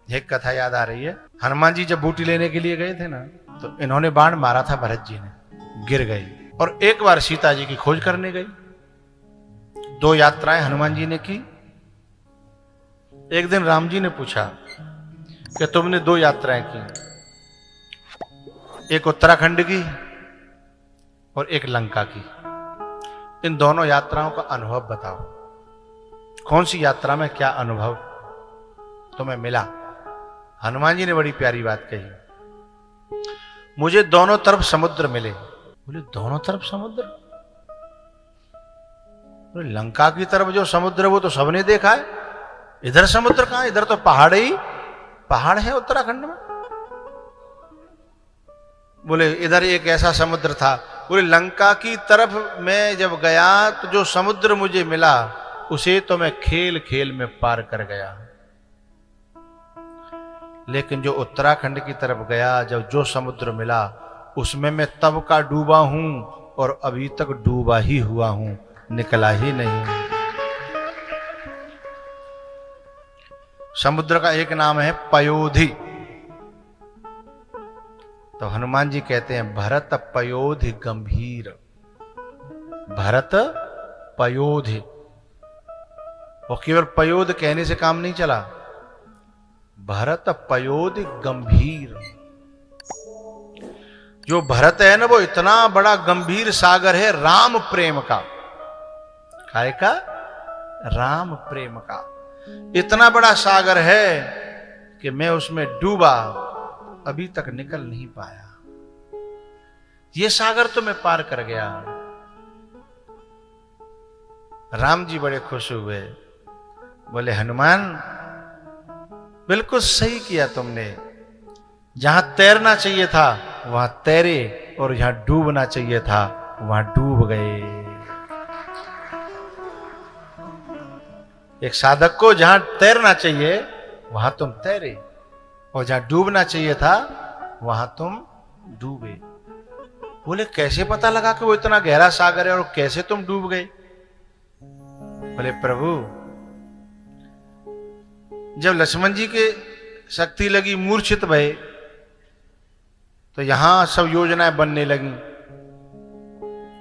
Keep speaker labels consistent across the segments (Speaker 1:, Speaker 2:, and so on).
Speaker 1: एक कथा याद आ रही है। हनुमान जी जब बूटी लेने के लिए गए थे ना, तो इन्होंने बाण मारा था, भरत जी ने गिर गई। और एक बार सीता जी की खोज करने गई। 2 यात्राएं हनुमान जी ने की। एक दिन राम जी ने पूछा कि तुमने 2 यात्राएं की, एक उत्तराखंड की और एक लंका की। इन दोनों यात्राओं का अनुभव बताओ, कौन सी यात्रा में क्या अनुभव तुम्हें मिला। हनुमान जी ने बड़ी प्यारी बात कही, मुझे दोनों तरफ समुद्र मिले। बोले दोनों तरफ समुद्र? बोले लंका की तरफ जो समुद्र वो तो सबने देखा है, इधर समुद्र कहां? इधर तो पहाड़ ही पहाड़ है उत्तराखंड में। बोले इधर एक ऐसा समुद्र था। बोले लंका की तरफ मैं जब गया तो जो समुद्र मुझे मिला उसे तो मैं खेल खेल में पार कर गया, लेकिन जो उत्तराखंड की तरफ गया, जब जो समुद्र मिला उसमें मैं तब का डूबा हूं और अभी तक डूबा ही हुआ हूं, निकला ही नहीं। समुद्र का एक नाम है पयोधि। तो हनुमान जी कहते हैं भरत पयोधि गंभीर। भरत पयोधि, और केवल पयोध कहने से काम नहीं चला, भरत पयोधि गंभीर। जो भरत है ना वो इतना बड़ा गंभीर सागर है राम प्रेम का। काय का? राम प्रेम का। इतना बड़ा सागर है कि मैं उसमें डूबा, अभी तक निकल नहीं पाया। ये सागर तो मैं पार कर गया। राम जी बड़े खुश हुए, बोले हनुमान बिल्कुल सही किया तुमने, जहां तैरना चाहिए था वहां तैरे, और जहां डूबना चाहिए था वहां डूब गए। एक साधक को जहां तैरना चाहिए वहां तुम तैरे, और जहां डूबना चाहिए था वहां तुम डूबे। बोले कैसे पता लगा कि वो इतना गहरा सागर है और कैसे तुम डूब गए? बोले प्रभु जब लक्ष्मण जी के शक्ति लगी, मूर्छित भये, तो यहां सब योजनाएं बनने लगी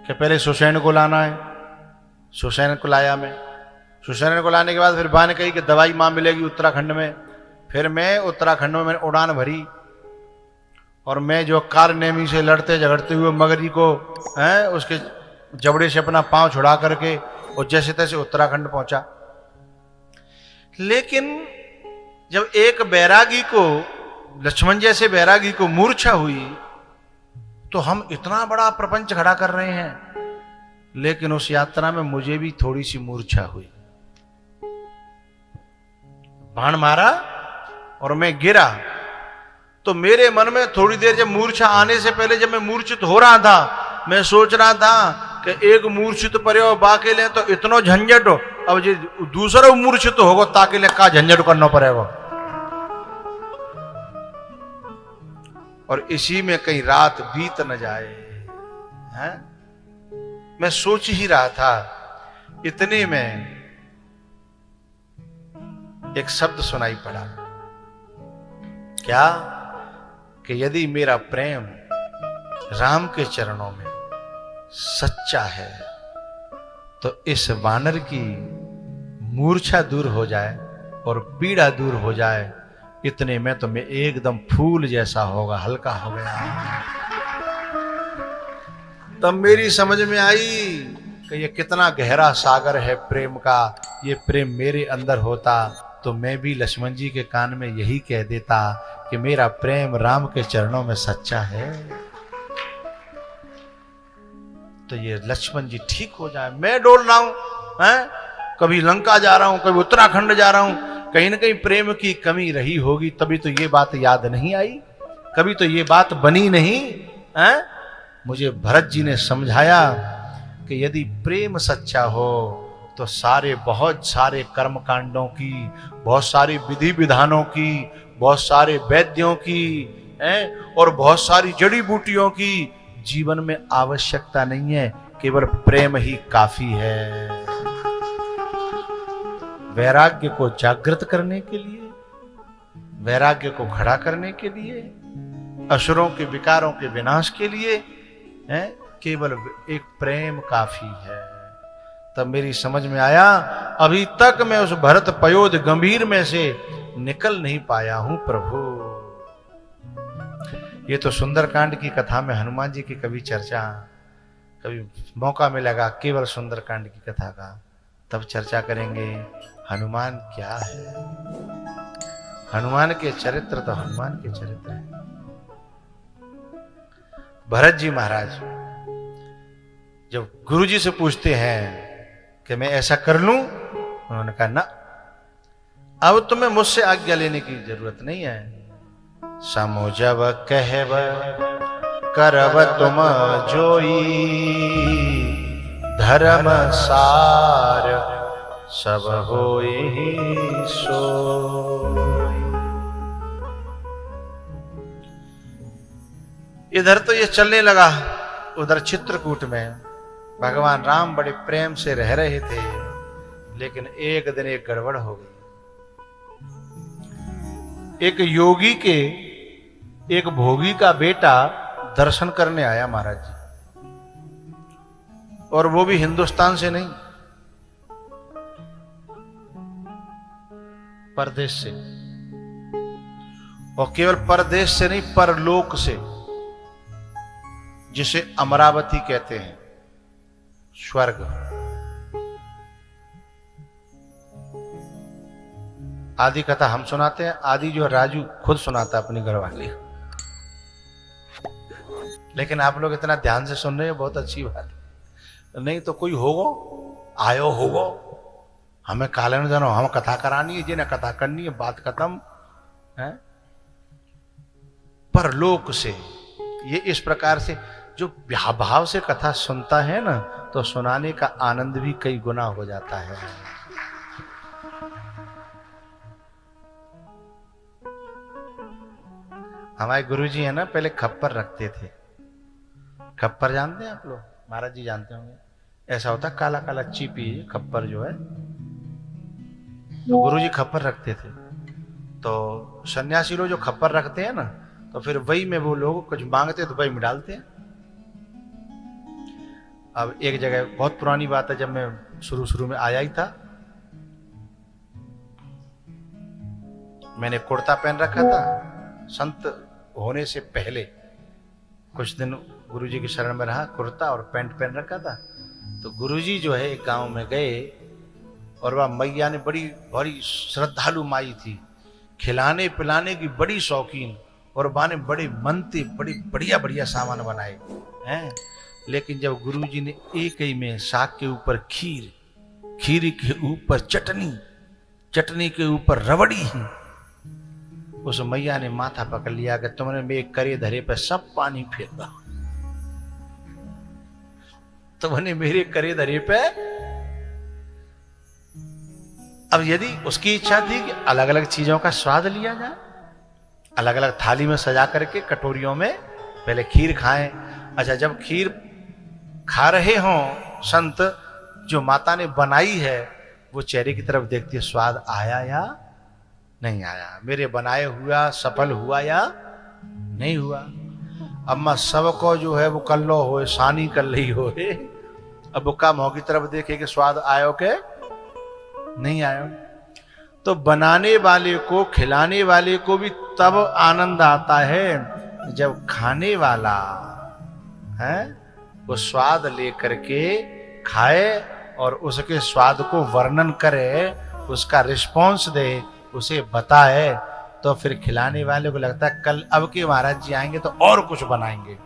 Speaker 1: कि पहले सुसैन को लाना है। सुसैन को लाया मैं। सुसैन को लाने के बाद फिर बा ने कही कि दवाई मां मिलेगी उत्तराखंड में। फिर मैं उत्तराखंड में मैंने उड़ान भरी, और मैं जो कार नेमी से लड़ते झगड़ते हुए मगरी को उसके जबड़े से अपना पांव छुड़ा करके और जैसे तैसे उत्तराखंड पहुंचा। लेकिन जब एक बैरागी को, लक्ष्मण जैसे बैरागी को मूर्छा हुई, तो हम इतना बड़ा प्रपंच खड़ा कर रहे हैं, लेकिन उस यात्रा में मुझे भी थोड़ी सी मूर्छा हुई। बाण मारा और मैं गिरा, तो मेरे मन में थोड़ी देर, जब मूर्छा आने से पहले जब मैं मूर्छित हो रहा था, मैं सोच रहा था कि एक मूर्छित पर्यो बाके ले तो इतनो झंझट हो, अब जो दूसरा मूर्छित होगा ताके ले का झंझट करना पड़ेगा। और इसी में कहीं रात बीत न जाए, हैं? मैं सोच ही रहा था, इतने में एक शब्द सुनाई पड़ा। क्या? कि यदि मेरा प्रेम राम के चरणों में सच्चा है तो इस वानर की मूर्छा दूर हो जाए और पीड़ा दूर हो जाए। इतने में तो मैं एकदम फूल जैसा होगा, हल्का हो गया। तब मेरी समझ में आई कि ये कितना गहरा सागर है प्रेम का। ये प्रेम मेरे अंदर होता तो मैं भी लक्ष्मण जी के कान में यही कह देता कि मेरा प्रेम राम के चरणों में सच्चा है। तो ये लक्ष्मण जी ठीक हो जाए। मैं डोल रहा हूं, हैं? कभी लंका जा रहा हूं, कभी उत्तराखंड जा रहा हूं, कहीं ना कहीं प्रेम की कमी रही होगी, तभी तो ये बात याद नहीं आई, कभी तो ये बात बनी नहीं, हैं? मुझे भरत जी ने समझाया कि यदि प्रेम सच्चा हो तो बहुत सारे कर्म कांडों की, बहुत सारी विधि विधानों की, बहुत सारे वैद्यों की, और बहुत सारी जड़ी बूटियों की जीवन में आवश्यकता नहीं है, केवल प्रेम ही काफी है। वैराग्य को जागृत करने के लिए वैराग्य को खड़ा करने के लिए, असुरों के विकारों के विनाश के लिए है, केवल एक प्रेम काफी है। तब मेरी समझ में आया, अभी तक मैं उस भरत पयोध गंभीर में से निकल नहीं पाया हूं प्रभु। ये तो सुंदरकांड की कथा में हनुमान जी की कभी चर्चा, कभी मौका मिलेगा केवल सुंदरकांड की कथा का, तब चर्चा करेंगे हनुमान क्या है। हनुमान के चरित्र तो हनुमान के चरित्र है। भरत जी महाराज जब गुरु जी से पूछते हैं कि मैं ऐसा कर लूं, उन्होंने कहा ना, अब तुम्हें मुझसे आज्ञा लेने की जरूरत नहीं है। समझब कहब करब तुम जोई, धर्म सार सब होई सोई। इधर तो ये चलने लगा, उधर चित्रकूट में भगवान राम बड़े प्रेम से रह रहे थे, लेकिन एक दिन एक गड़बड़ हो गई। एक योगी के एक भोगी का बेटा दर्शन करने आया महाराज जी, और वो भी हिंदुस्तान से नहीं, परदेश से। और केवल परदेश से नहीं, परलोक से, जिसे अमरावती कहते हैं, स्वर्ग। आदि कथा हम सुनाते हैं, आदि जो राजू खुद सुनाता है अपनी घरवाली, लेकिन आप लोग इतना ध्यान से सुन रहे हैं, बहुत अच्छी बात है। नहीं तो कोई होगो आयो होगो, हमें कालन जानो, हम कथा करानी है, जिन्हें कथा करनी है, बात खत्म है। परलोक से, ये इस प्रकार से जो भाव से कथा सुनता है ना, तो सुनाने का आनंद भी कई गुना हो जाता है। हमारे गुरुजी है ना, पहले खप्पर रखते थे। खप्पर जानते हैं आप लोग, महाराज जी जानते होंगे। ऐसा होता काला काला चीपी खप्पर जो है, तो गुरुजी खप्पर रखते थे। तो सन्यासी लोग जो खप्पर रखते हैं ना, तो फिर वही में वो लोग कुछ मांगते तो वही में डालते हैं। अब एक जगह, बहुत पुरानी बात है, जब मैं शुरू में आया ही था, मैंने कुर्ता पहन रखा था। संत होने से पहले कुछ दिन गुरुजी की शरण में रहा, कुर्ता और पैंट पहन रखा था। तो गुरुजी जो है एक गांव में गए, और वह मैया ने बड़ी श्रद्धालु माई थी, खिलाने पिलाने की बड़ी शौकीन, और वह ने बड़े मनते बड़ी बढ़िया सामान बनाए हैं। लेकिन जब गुरुजी ने एक ही में साग के ऊपर खीर, खीर के ऊपर चटनी, चटनी के ऊपर रबड़ी, उस मैया ने माथा पकड़ लिया कि तुमने मेरे करे धरे पे सब पानी फेंका, तुमने मेरे करे धरे पे। अब यदि उसकी इच्छा थी कि अलग अलग चीजों का स्वाद लिया जाए, अलग अलग थाली में सजा करके कटोरियों में पहले खीर खाएं। अच्छा, जब खीर खा रहे हों संत, जो माता ने बनाई है वो चेहरे की तरफ देखती है, स्वाद आया या नहीं आया, मेरे बनाए हुआ सफल हुआ या नहीं हुआ। अम्मा सबको जो है वो कल्लो होए, सानी कर रही होए, अब वो का मुंह की तरफ देखे कि स्वाद आयो के नहीं आयो। तो बनाने वाले को, खिलाने वाले को भी तब आनंद आता है जब खाने वाला है वो स्वाद लेकर के खाए और उसके स्वाद को वर्णन करे, उसका रिस्पॉन्स दे, उसे बताए। तो फिर खिलाने वाले को लगता है कल अब के महाराज जी आएंगे तो और कुछ बनाएंगे,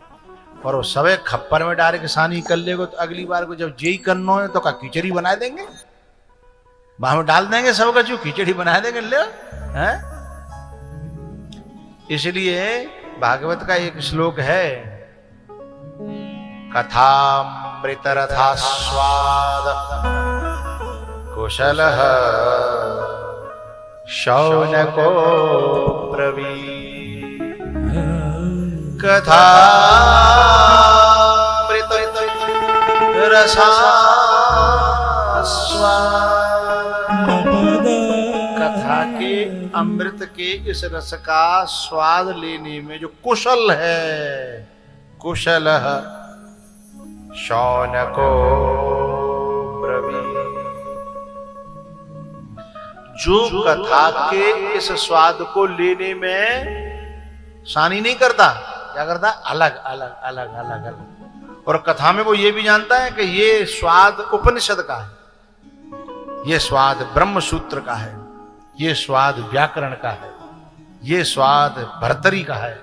Speaker 1: और वो सबे खप्पर में डाल के सानी कर लेगो, तो अगली बार को जब जेई करना है तो का खिचड़ी बना देंगे, वहां में डाल देंगे सबका, जो खिचड़ी बना देंगे ले हैं। इसलिए भागवत का एक श्लोक है, कथामृत रथास्वाद कुशल शौनको ब्रवीत्। कथामृत रसास्वाद, कथा के अमृत के इस रस का स्वाद लेने में जो कुशल है, कुशल शौनको ब्रवीत, जो कथा के इस स्वाद को लेने में सानी नहीं करता, क्या करता? अलग अलग अलग अलग अलग। और कथा में वो ये भी जानता है कि ये स्वाद उपनिषद का है, ये स्वाद ब्रह्म सूत्र का है, ये स्वाद व्याकरण का है, ये स्वाद भर्तरी का है।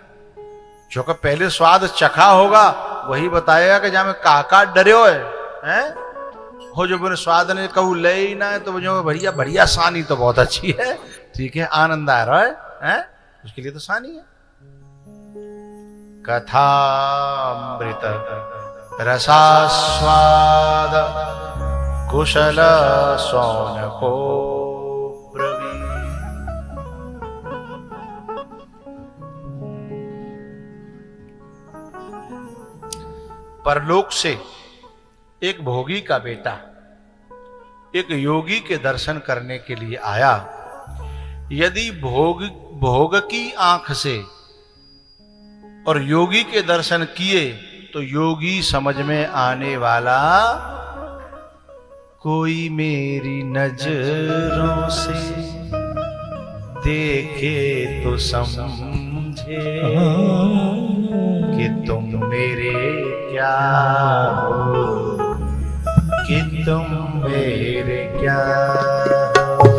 Speaker 1: जो कि पहले स्वाद चखा होगा वही बताएगा कि जहां में काका डर्यो है हो, जो बोले स्वाद ने कहू ले ही ना है तो जो बढ़िया बढ़िया सानी तो बहुत अच्छी है, ठीक है, आनंद आ रहा है, उसके लिए तो सानी है। कथामृत रसास्वाद कुशल शौनको ब्रवीत। परलोक से एक भोगी का बेटा एक योगी के दर्शन करने के लिए आया। यदि भोग की आंख से और योगी के दर्शन किए तो योगी समझ में आने वाला, कोई मेरी नजरों से देखे तो समझे कि तुम मेरे क्या हो, कि तुम मेरे क्या हो।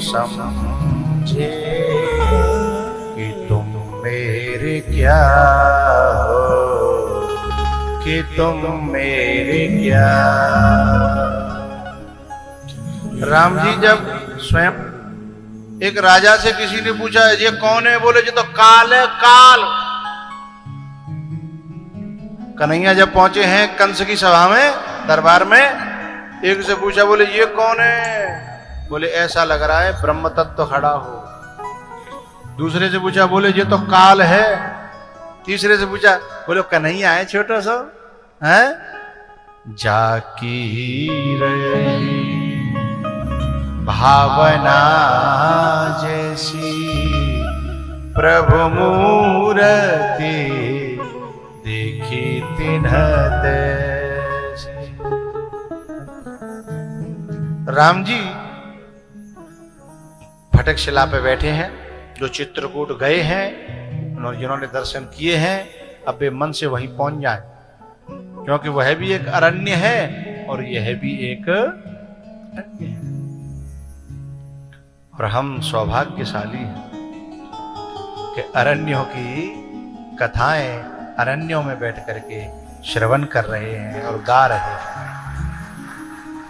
Speaker 1: समझे कि तुम मेरे क्या हो, कि तुम मेरे क्या। राम जी जब स्वयं एक राजा से किसी ने पूछा ये कौन है, बोले ये तो काल है, काल। कन्हैया जब पहुंचे हैं कंस की सभा में, दरबार में, एक से पूछा बोले ये कौन है, बोले ऐसा लग रहा है ब्रह्म तत्व खड़ा हो। दूसरे से पूछा बोले ये तो काल है। तीसरे से पूछा बोले कन्हैया है छोटा सा है। जाकी रही भावना जैसी प्रभु मूर्ति देखी तिन्ह तैसे। राम जी फटक शिला पे बैठे हैं, जो चित्रकूट गए हैं, जिन्होंने दर्शन किए हैं, अब वे मन से वहीं पहुंच जाए, क्योंकि वह भी एक अरण्य है और यह भी एक अरण्य है। और हम सौभाग्यशाली हैं कि अरण्यों की कथाएं अरण्यों में बैठ करके श्रवण कर रहे हैं और गा रहे हैं।